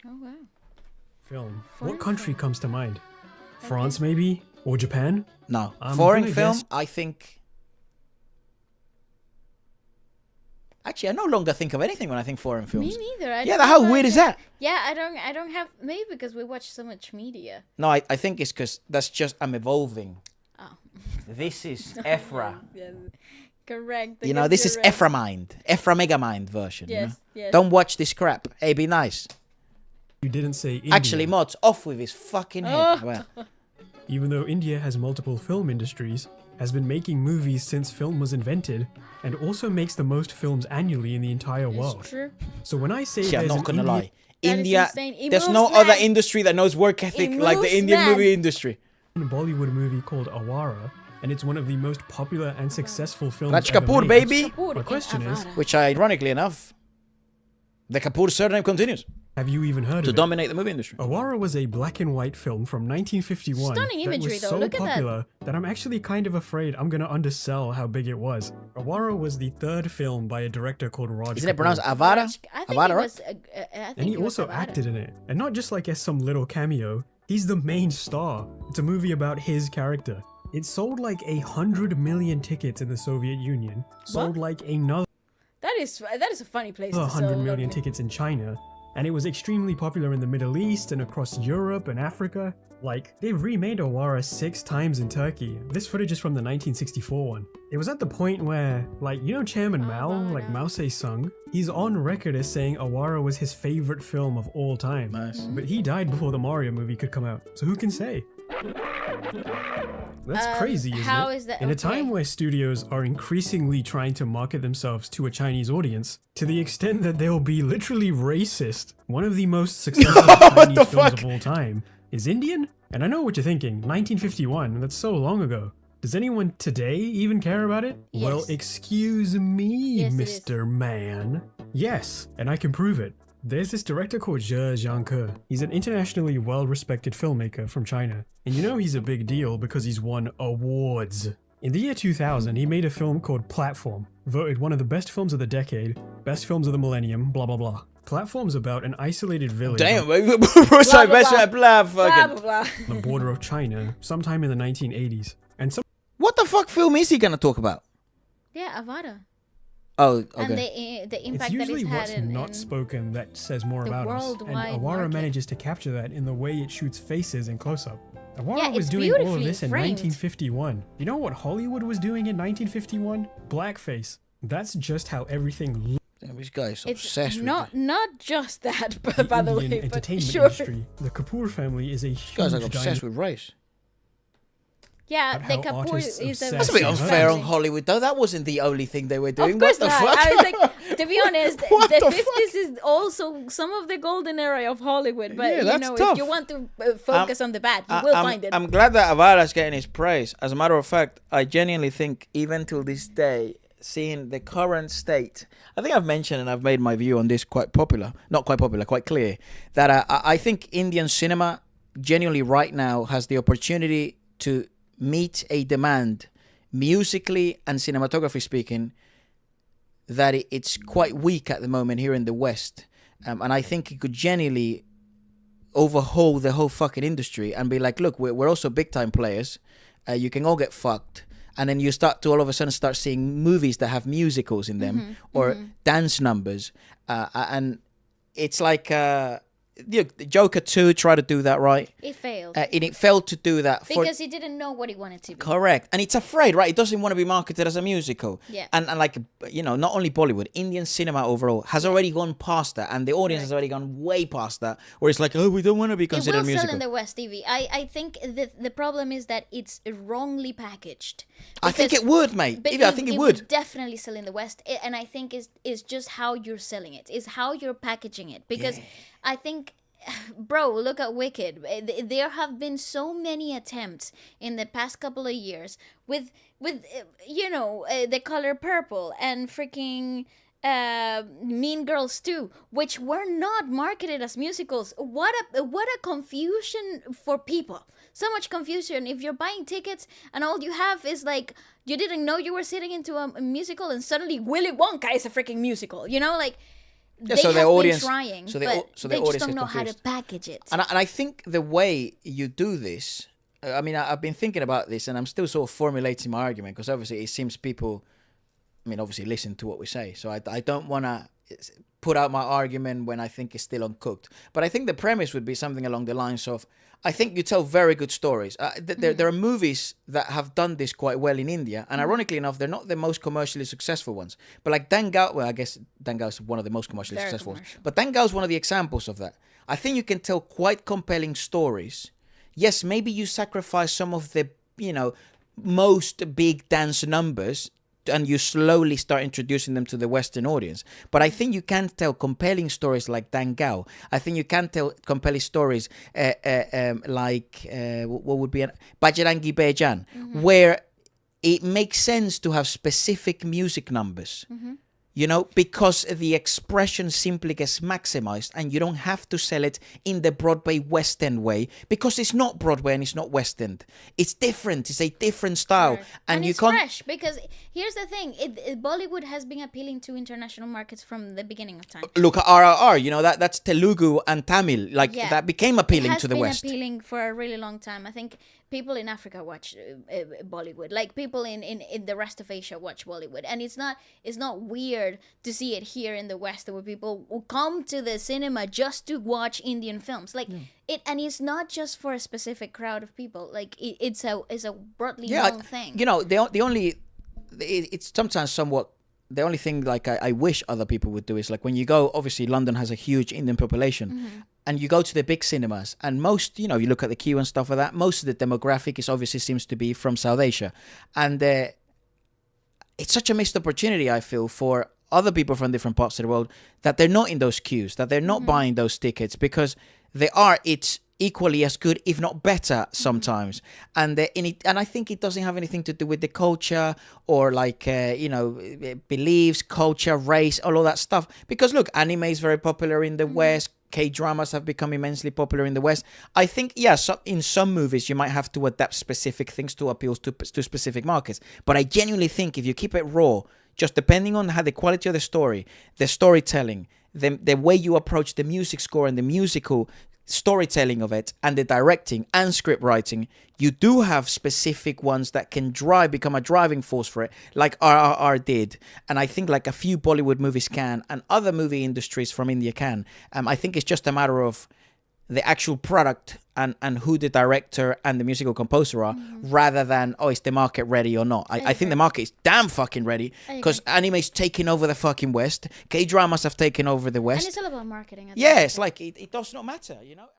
Oh wow. Film. Foreign What country film. comes to mind? France, maybe? Or Japan? No. I'm Foreign gonna film, guess- I think... Actually, I no longer think of anything when I think foreign films. Me neither. I Yeah, don't how have weird a- is that? Yeah, I don't have. Maybe because we watch so much media. No, I think it's because that's just I'm evolving. Oh. This is Efra. Yes. Correct. You know, this is Efra Mind. Efra Megamind version. Yes, You know? yes. Don't watch this crap. Hey, be nice. You didn't say India. Actually, mods, off with his fucking head. Well, Even though India has multiple film industries, has been making movies since film was invented, and also makes the most films annually in the entire world. It's true. So when I say yeah, I'm there's not an gonna Indian- lie. That is India, insane. It there's moves, no other man. industry that knows work ethic It like the moves, Indian man. movie industry. Bollywood movie called Awaara, and it's one of the most popular and successful films Raj ever Kapoor, made. baby. Kapoor My in question is- Awaara. Which, ironically enough, the Kapoor surname continues Have you even heard to of it? dominate the movie industry. Awaara was a black and white film from 1951 Stunning that imagery, was though. so Look at that. popular that I'm actually kind of afraid I'm gonna undersell how big it was. Awaara was the third film by a director called Raj Isn't it Kapoor. pronounced Avara? I think Avara, it right? was. I think And he it was also Awaara. acted in it, and not just like as some little cameo. He's the main star. It's a movie about his character. It sold like 100 million tickets in the Soviet Union. Sold like another That is a funny place to 100 sell million okay. tickets in China, and it was extremely popular in the Middle East and across Europe and Africa. Like, they've remade Awaara 6 times in Turkey. This footage is from the 1964 one. It was at the point where, like, you know Chairman Mao, like Mao Se-sung? He's on record as saying Awaara was his favorite film of all time. Nice. But he died before the Mario movie could come out, so who can say? That's crazy, isn't how it? is that- In a okay. time where studios are increasingly trying to market themselves to a Chinese audience, to the extent that they'll be literally racist, one of the most successful Chinese the films fuck? of all time is Indian? And I know what you're thinking, 1951, that's so long ago. Does anyone today even care about it? Well, Yes. excuse me, Yes, it is. Mr. Man. Yes, and I can prove it. There's this director called Zhe Jiangke. He's an internationally well-respected filmmaker from China. And you know he's a big deal because he's won awards. In the year 2000, he made a film called Platform, voted one of the best films of the decade, best films of the millennium, blah blah blah. Platform's about an isolated village Damn, blah, blah, blah. blah, Blah fucking. blah blah. on the border of China sometime in the 1980s. And some What the fuck film is he gonna talk about? Yeah, Awaara. Oh, And okay. the it's impact that usually it's had what's in, not spoken that says more the about us. And worldwide Awaara market. manages to capture that in the way it shoots faces in close-up. Awaara Yeah, was it's doing all of beautifully this in framed. 1951. You know what Hollywood was doing in 1951? Blackface. That's just how everything looked. Damn, this guy is It's obsessed with not just that, in but by the Indian way, but entertainment sure. industry. The Kapoor family is a This guy's like huge obsessed dynasty. with race. Yeah, But the how Kapoor artists is a obsess That's a bit Yes, unfair on family. Hollywood, though. That wasn't the only thing they were doing. Of course what the not. fuck? I was like, to be honest, What the the 50s is also some of the golden era of Hollywood. But Yeah, you that's know, tough. if you want to focus on the bad, you will find it. I'm glad that Awaara's getting his praise. As a matter of fact, I genuinely think, even till this day, seeing the current state, I think I've mentioned and I've made my view on this quite popular, not quite popular, quite clear, that I think Indian cinema genuinely right now has the opportunity to meet a demand, musically and cinematography speaking, that it's quite weak at the moment here in the West. And I think it could genuinely overhaul the whole fucking industry and be like, look, we're also big time players. You can all get fucked. And then you start to all of a sudden start seeing movies that have musicals in them or dance numbers. And it's like Joker 2 tried to do that, right? It failed. And it failed to do that. because he didn't know what he wanted to be. Correct. And it's afraid, right? It doesn't want to be marketed as a musical. Yeah. And like, you know, not only Bollywood, Indian cinema overall has already gone past that. And the audience has already gone way past that. Where it's like, oh, we don't want to be It considered will musical. sell in the West, Stevie. I think the problem is that it's wrongly packaged. I think Because- it would, mate. But Evie, I think it would. definitely sell in the West, and I think is just how you're selling it, is how you're packaging it. Because I think, bro, look at Wicked. There have been so many attempts in the past couple of years with you know, The Color Purple and freaking Mean Girls 2, which were not marketed as musicals. What a confusion for people. So much confusion. If you're buying tickets and all you have is like, you didn't know you were sitting into a musical and suddenly Willy Wonka is a freaking musical. You know, like Yeah, they so the have audience- been trying, so the but au- so the they just audience don't is know how to confused. package it. And I think the way you do this, I mean, I've been thinking about this, and I'm still sort of formulating my argument, because obviously it seems people, I mean, obviously listen to what we say. So I don't want to put out my argument when I think it's still uncooked. But I think the premise would be something along the lines of, I think you tell very good stories. There are movies that have done this quite well in India, and ironically enough, they're not the most commercially successful ones. But like Dangal, well, I guess Dangal is one of the most commercially Very successful ones. commercial. But Dangal is one of the examples of that. I think you can tell quite compelling stories. Yes, maybe you sacrifice some of the, most big dance numbers, and you slowly start introducing them to the Western audience. But I think you can tell compelling stories like Dangal. I think you can tell compelling stories like what would be Bajrangi Bhaijaan, where it makes sense to have specific music numbers. Because the expression simply gets maximized, and you don't have to sell it in the Broadway West End way, because it's not Broadway and it's not West End. It's different. It's a different style. Right. And you it's can't... fresh, because here's the thing: Bollywood has been appealing to international markets from the beginning of time. Look at RRR, that's Telugu and Tamil. Yeah. That became appealing to the It West. has been appealing for a really long time. I think people in Africa watch Bollywood. Like people in the rest of Asia watch Bollywood, and it's not weird to see it here in the West, where people will come to the cinema just to watch Indian films. Like and it's not just for a specific crowd of people. Like it's a broadly known thing. It's sometimes somewhat. The only thing like I wish other people would do is, like, when you go, obviously London has a huge Indian population, and you go to the big cinemas, and most, you look at the queue and stuff like that, most of the demographic is obviously seems to be from South Asia. And it's such a missed opportunity, I feel, for other people from different parts of the world, that they're not in those queues, that they're not buying those tickets, because it's equally as good, if not better, sometimes. And I think it doesn't have anything to do with the culture or beliefs, culture, race, all of that stuff. Because look, anime is very popular in the West. K-dramas have become immensely popular in the West. I think, in some movies you might have to adapt specific things to appeal to specific markets. But I genuinely think if you keep it raw, just depending on how the quality of the story, the storytelling, the way you approach the music score and the musical storytelling of it, and the directing and script writing, you do have specific ones that can become a driving force for it, like RRR did. And I think like a few Bollywood movies can, and other movie industries from India can. I think it's just a matter of the actual product and who the director and the musical composer are, rather than, is the market ready or not. I think the market is damn fucking ready, because anime's taking over the fucking West. K-dramas have taken over the West. And it's all about marketing. Yeah, it's like, it does not matter,